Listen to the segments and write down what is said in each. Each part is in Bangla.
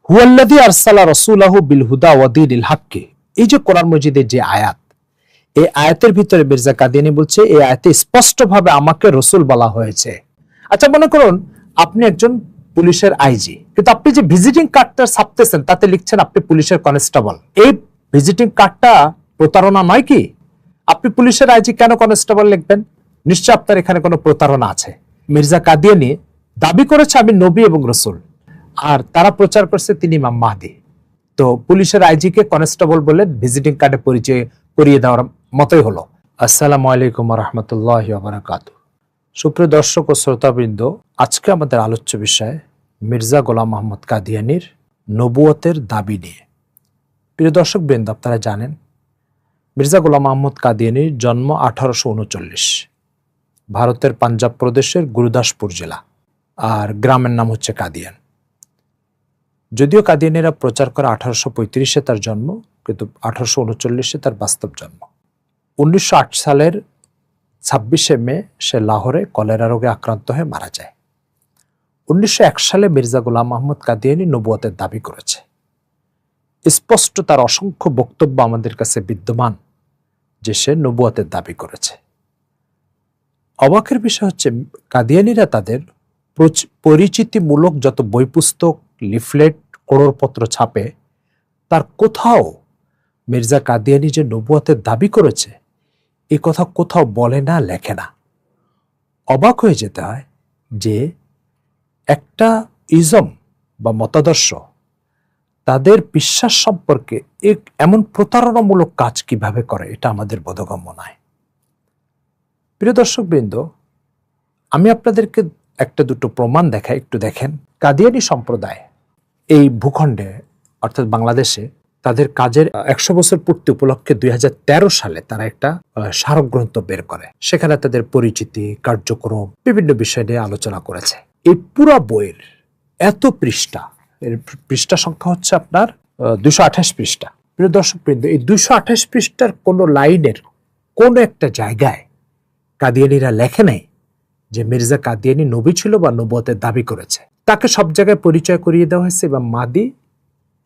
হুয়াল্লাযী আরসালা রাসূলাহু বিল হুদা ওয়া দীনিল হক, এই যে কোরআন মজিদের যে আয়াত, এই আয়াতের ভিতরে মির্জা কাদিয়ানী বলছে এই আয়াতে স্পষ্টভাবে আমাকে রসুল বলা হয়েছে। আচ্ছা, মনে করুন আপনি একজন পুলিশের আইজি, কিন্তু আপনি যে ভিজিটিং কার্ডটা ছাপতেছেন তাতে লিখছেন আপনি পুলিশের কনস্টেবল। এই ভিজিটিং কার্ডটা প্রতারণা নয় কি? আপনি পুলিশের আইজি কেন কনস্টেবল লিখবেন? নিশ্চয় আপনার এখানে কোনো প্রতারণা আছে। মির্জা কাদিয়ানী দাবি করেছে আমি নবী এবং রসুল, আর তারা প্রচার করছে তিনি ইমাম মাহদী। তো পুলিশের আইজি কে কনস্টেবল বলে ভিজিটিং কার্ডে পরিচয় করিয়ে দেওয়ার মতোই হলো। আসসালামু আলাইকুম ওয়া রাহমাতুল্লাহি ওয়া বারাকাতুহু। সুপ্রিয় দর্শক ও শ্রোতাবৃন্দ, আজকে আমাদের আলোচ্য বিষয় মির্জা গোলাম মোহাম্মদ কাদিয়ানীর নবুয়তের দাবি নিয়ে। প্রিয় দর্শক বৃন্দ, আপনারা জানেন মির্জা গোলাম মোহাম্মদ কাদিয়ানীর জন্ম 1839, ভারতের পাঞ্জাব প্রদেশের গুরুদাসপুর জেলা, আর গ্রামের নাম হচ্ছে কাদিয়ান। যদিও কাদিয়ানীরা প্রচার করে 1835-এ তার জন্ম, কিন্তু 1839-এ তার বাস্তব জন্ম। 1908 সালের 26শে মে সে লাহোরে কলেরা রোগে আক্রান্ত হয়ে মারা যায়। 1901 সালে মির্জা গোলাম মোহাম্মদ কাদিয়ানী নবুয়তের দাবি করেছে। স্পষ্ট তার অসংখ্য বক্তব্য আমাদের কাছে বিদ্যমান যে সে নবুয়তের দাবি করেছে। অবাকের বিষয় হচ্ছে কাদিয়ানীরা তাদের পরিচিতিমূলক যত বই পুস্তক, লিফলেট, করোড়পত্র ছাপে, তার কোথাও মির্জা কাদিয়ানী যে নবুয়তের দাবি করেছে এ কথা কোথাও বলে না, লেখে না। অবাক হয়ে যেতে হয় যে একটা ইজম বা মতাদর্শ তাদের বিশ্বাস সম্পর্কে এমন প্রতারণামূলক কাজ কিভাবে করে, এটা আমাদের বোধগম্য নয়। প্রিয় দর্শকবৃন্দ, আমি আপনাদেরকে একটা দুটো প্রমাণ দেখাই, একটু দেখেন। কাদিয়ানী সম্প্রদায় এই ভূখণ্ডে অর্থাৎ বাংলাদেশে তাদের কাজের 100 বছর পূর্তি উপলক্ষে 2013 সালে তারা একটা স্মারকগ্রন্থ বের করে। সেখানে তাদের পরিচিতি, কার্যক্রম, বিভিন্ন বিষয় নিয়ে আলোচনা করেছে। এই পুরা বইয়ের এত পৃষ্ঠা, এর পৃষ্ঠা সংখ্যা হচ্ছে আপনার 228 পৃষ্ঠা। প্রিয় দর্শকবৃন্দ, এই 228 পৃষ্ঠার কোন লাইনের কোন একটা জায়গায় কাদিয়ানীরা লেখে নাই যে মির্জা কাদিয়ানী নবী ছিল বা নবুয়তের দাবি করেছে। তাকে সব জায়গায় পরিচয় করিয়ে দেওয়া হয়েছে ইমাম মাহদী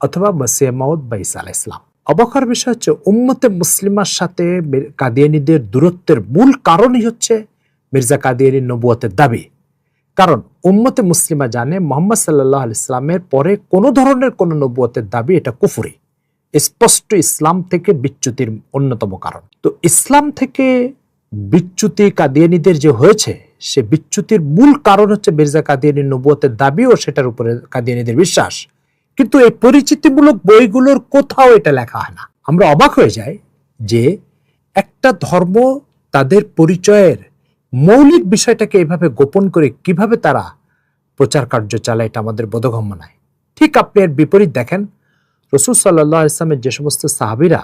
অথবা মসিহ মাউদ বা ঈসা আলাইহিস সালাম। অবাকের বিষয় হচ্ছে উম্মতে মুসলিমার সাথে কাদিয়ানীদের দূরত্বের মূল কারণই হচ্ছে মির্জা কাদিয়ানীর নবুয়তের দাবি। কারণ উম্মতে মুসলিমা জানে মুহাম্মদ সাল্লাল্লাহু আলাইহি সাল্লামের পরে কোন ধরনের কোন নবুয়তের দাবি এটা কুফরি, স্পষ্ট ইসলাম থেকে বিচ্যুতির অন্যতম কারণ। তো ইসলাম থেকে বিচ্যুতি কাদিয়ানীদের যে হয়েছে, সে বিচ্যুতির মূল কারণ হচ্ছে মির্জা কাদিয়ানীর নবুয়তের দাবি ও সেটার উপরে কাদিয়ানীদের বিশ্বাস। কিন্তু এই পরিচিতিমূলক বইগুলোর কোথাও এটা লেখা হয় না। আমরা অবাক হয়ে যাই যে একটা ধর্ম তাদের পরিচয়ের মৌলিক বিষয়টাকে এভাবে গোপন করে কিভাবে তারা প্রচার কার্য চালায়, এটা আমাদের বোধগম্য নয়। ঠিক আপনি এর বিপরীত দেখেন, রাসূল সাল্লাল্লাহু আলাইহি ওয়াসাল্লামের যে সমস্ত সাহাবীরা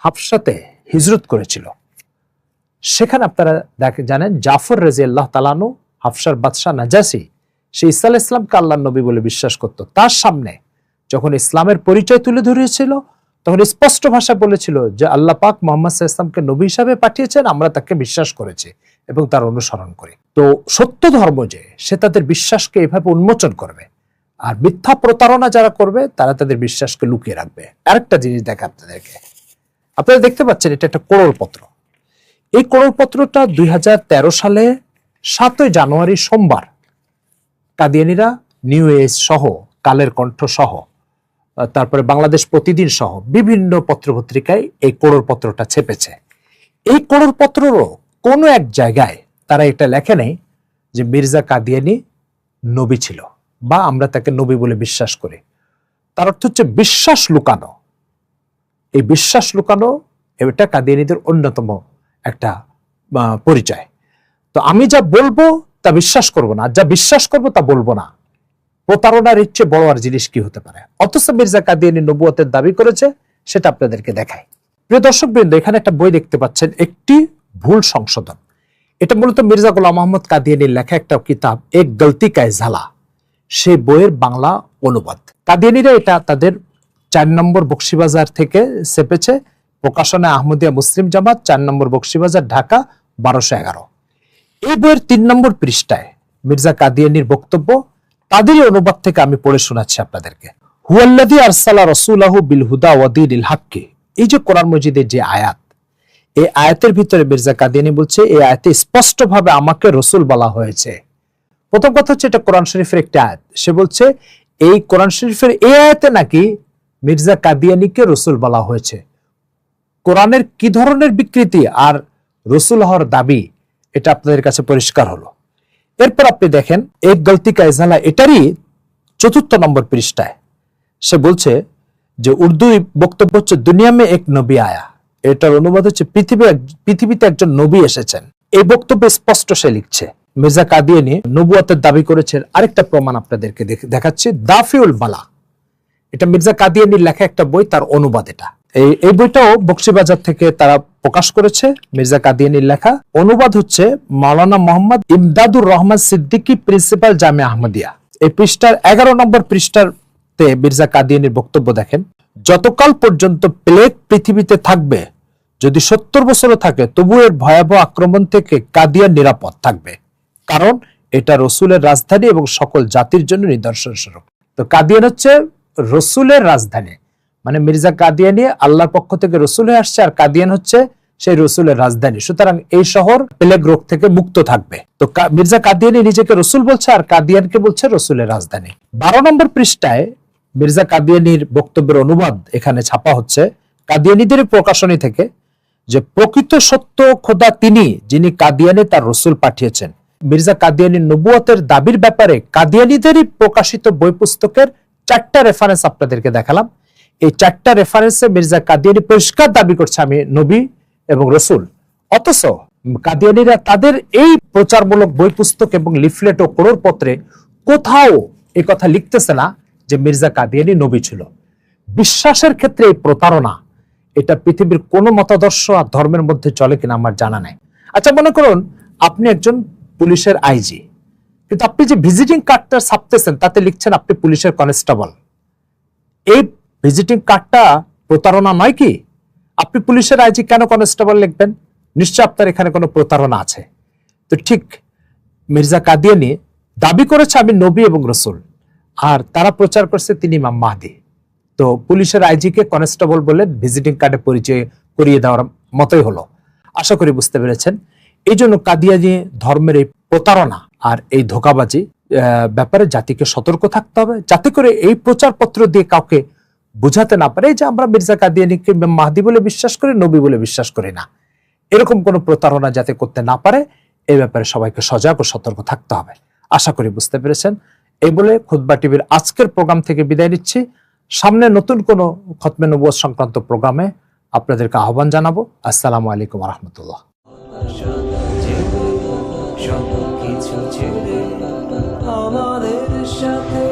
হাবশাতে হিজরত করেছিল, সেখানে আপনারা জানেন জাফর রাদিয়াল্লাহু তাআলা আনহু, হাবশার বাদশা নাজাসী, সে ঈসা আলাইহিস সালামকে আল্লাহর নবী বলে বিশ্বাস করত। তার সামনে যখন ইসলামের পরিচয় তুলে ধরেছিল তখন স্পষ্ট ভাষায় বলেছিল যে আল্লাহ পাক মুহাম্মদ সাল্লাল্লাহু আলাইহি ওয়াসাল্লামকে নবী হিসাবে পাঠিয়েছেন, আমরা তাকে বিশ্বাস করেছি এবং তার অনুসরণ করি। তো সত্য ধর্ম যে, সে তাদের বিশ্বাসকে এভাবে উন্মোচন করবে, আর মিথ্যা প্রতারণা যারা করবে তারা তাদের বিশ্বাসকে লুকিয়ে রাখবে। আরেকটা জিনিস দেখা আপনাদেরকে, আপনারা দেখতে পাচ্ছেন এটা একটা করোড়পত্র। এই করোড়পত্রটা 2013 সালে 7 জানুয়ারি সোমবার কাদিয়ানীরা নিউ এজ সহ, কালের কণ্ঠ সহ, তারপরে বাংলাদেশ প্রতিদিন সহ বিভিন্ন পত্রপত্রিকায় এই করোড়পত্রটা ছেপেছে। এই করোড়পত্রেরও কোনো এক জায়গায় তারা এটা লেখে নেই যে মির্জা কাদিয়ানী নবী ছিল বা আমরা তাকে নবী বলে বিশ্বাস করি। তার অর্থ হচ্ছে বিশ্বাস লুকানো। এই বিশ্বাস লুকানো এটা কাদিয়ানীদের অন্যতম একটা পরিচয়। তো আমি যা বলবো তা বিশ্বাস করব না, যা বিশ্বাস করব তা বলবো না। প্রতারণার ইচ্ছে বড় আর জিনিস কি হতে পারে? অথচ মির্জা কাদিয়ানী নবুয়তের দাবি করেছে, সেটা আপনাদেরকে দেখাই। প্রিয় দর্শকবৃন্দ, এখানে একটা বই দেখতে পাচ্ছেন, একটি ভুল সংশোধন। এটা মূলত মির্জা গোলাম মোহাম্মদ কাদিয়ানীর লেখা একটা কিতাব, এক গলতি কা ঝালা, সেই বইয়ের বাংলা অনুবাদ। কাদিয়ানীরা এটা তাদের 4 নম্বর বকশিবাজার থেকে ছেপেছে, প্রকাশনা আহমদিয়া মুসলিম জামাত, 4 নম্বর বকশিবাজার, ঢাকা 1211। এই বইয়ের 3 নম্বর পৃষ্ঠায় মির্জা কাদিয়ানীর বক্তব্য, তাদেরই অনুবাদ থেকে আমি পড়ে শোনাচ্ছি আপনাদেরকে। হুয়াল্লাযী আরসালা রাসূলাহু বিল হুদা ওয়া দীনিল হক, এই যে কোরআন মজিদের যে আয়াত, এই আয়াতের ভিতরে মির্জা কাদিয়ানী বলছে এই আয়াতে স্পষ্টভাবে আমাকে রসুল বলা হয়েছে। প্রথম কথা হচ্ছে এটা কোরআন শরীফের একটা আয়াত, সে বলছে এই কোরআন শরীফের এই আয়াতে নাকি মির্জা কাদিয়ানীকে রসুল বলা হয়েছে। কোরআনের কি ধরনের বিকৃতি আর রসুল হওয়ার দাবি, এটা আপনাদের কাছে পরিষ্কার হলো। এরপর আপনি দেখেন এক গলতি কা ইজহালা, এটারই ৪র্থ নম্বর পৃষ্ঠায় সে বলছে যে উর্দু বক্তব্য হচ্ছে দুনিয়া মে এক নবী আয়া, এটার অনুবাদ হচ্ছে পৃথিবীতে একজন নবী এসেছেন। এই বক্তব্যে স্পষ্ট সে লিখছে মির্জা কাদিয়ানী নবুয়তের দাবি করেছেন। আরেকটা প্রমাণ আপনাদেরকে দেখাচ্ছি, দাফিউল বালা, এটা মির্জা কাদিয়ানীর লেখা একটা বই, তার অনুবাদ এটা। এই বইটাও বকশিবাজার থেকে তারা প্রকাশ করেছে, মির্জা কাদিয়ানীর লেখা। অনুবাদ হচ্ছে মাওলানা মোহাম্মদ ইমদাদুর রহমান সিদ্দিকী, প্রিন্সিপাল জামিয়া আহমদিয়া। এই পৃষ্ঠার 11 নম্বর পৃষ্ঠাতে মির্জা কাদিয়ানীর বক্তব্য দেখেন, যতকাল পর্যন্ত প্লেগ পৃথিবীতে থাকবে, যদি 70 বছরও থাকে, তবু এর ভয়াবহ আক্রমণ থেকে কাদিয়ান নিরাপদ থাকবে, কারণ এটা রসুলের রাজধানী এবং সকল জাতির জন্য নিদর্শন স্বরূপ। তো কাদিয়ান হচ্ছে রসুলের রাজধানী, মানে মির্জা কাদিয়ানী আল্লাহর পক্ষ থেকে রসুল হয়ে আসছে, আর কাদিয়ান হচ্ছে সেই রসুলের রাজধানী। সুতরাং এই শহর প্লেগ রোগ থেকে মুক্ত থাকবে। তো মির্জা কাদিয়ানী নিজেকে রসুল বলছে, আর কাদিয়ানকে বলছে রসুলের রাজধানী। 12 নম্বর পৃষ্ঠায় মির্জা কাদিয়ানীর বক্তব্যের অনুবাদ এখানে ছাপা হচ্ছে কাদিয়ানীদের প্রকাশনী থেকে, যে প্রকৃত সত্য খোদা তিনি, যিনি কাদিয়ানে তার রসুল পাঠিয়েছেন। মির্জা কাদিয়ানীর নবুয়তের দাবির ব্যাপারে কাদিয়ানীদেরই প্রকাশিত বই পুস্তকের 4টা রেফারেন্স আপনাদেরকে দেখালাম। এই 4টা রেফারেন্সে মির্জা কাদিয়ানী পরিষ্কার দাবি করছে আমি নবী এবং রসুল। অথচ কাদিয়ানীরা তাদের এই প্রচারমূলক বই পুস্তক এবং লিফলেট ও করোড়পত্রে কোথাও এই কথা লিখতেছে না যে মির্জা কাদিয়ানী নবী ছিল। বিশ্বাসের ক্ষেত্রে এই প্রতারণা, এটা পৃথিবীর কোন মতাদর্শ আর ধর্মের মধ্যে চলে কিনা আমার জানা নাই। আচ্ছা, মনে করুন আপনি একজন পুলিশের আইজি, কিন্তু আপনি যে ভিজিটিং কার্ডটা ছাপতেছেন তাতে লিখছেন আপনি পুলিশের কনস্টেবল। এই ভিজিটিং কার্ডটা প্রতারণা নয় কি? আপনি পুলিশের আইজি কেন কনস্টেবল লিখবেন? নিশ্চয় আপনার এখানে কোনো প্রতারণা আছে। তো ঠিক মির্জা কাদিয়ানী দাবি করেছে আমি নবী এবং রসুল, আর তারা প্রচার করছে তিনি ইমাম মাহদী। তো পুলিশের আইজিকে কনস্টেবল বলে ভিজিটিং কার্ডে পরিচয় করিয়ে দেওয়ার মতোই হলো। আশা করি বুঝতে পেরেছেন। এই জন্য কাদিয়ানী ধর্মের এই প্রতারণা আর এই ধোঁকাবাজি ব্যাপারে জাতিকে সতর্ক থাকতে হবে, যাতে করে এই প্রচারপত্র দিয়ে কাউকে বুঝাতে না পারে যে আমরা মির্জা কাদিয়ানীকে মাহদী বলে বিশ্বাস করি, নবী বলে বিশ্বাস করি না। এরকম কোনো প্রতারণা যাতে করতে না পারে, এই ব্যাপারে সবাইকে সজাগ ও সতর্ক থাকতে হবে। আশা করি বুঝতে পেরেছেন। এই বলে খুতবা টিভির আজকের প্রোগ্রাম থেকে বিদায় নিচ্ছি। সামনে নতুন কোনো খতমে নবুয়ত সংক্রান্ত প্রোগ্রামে আপনাদেরকে আহ্বান জানাবো। আসসালামু আলাইকুম ওয়া রাহমাতুল্লাহ। আমাদের সাথে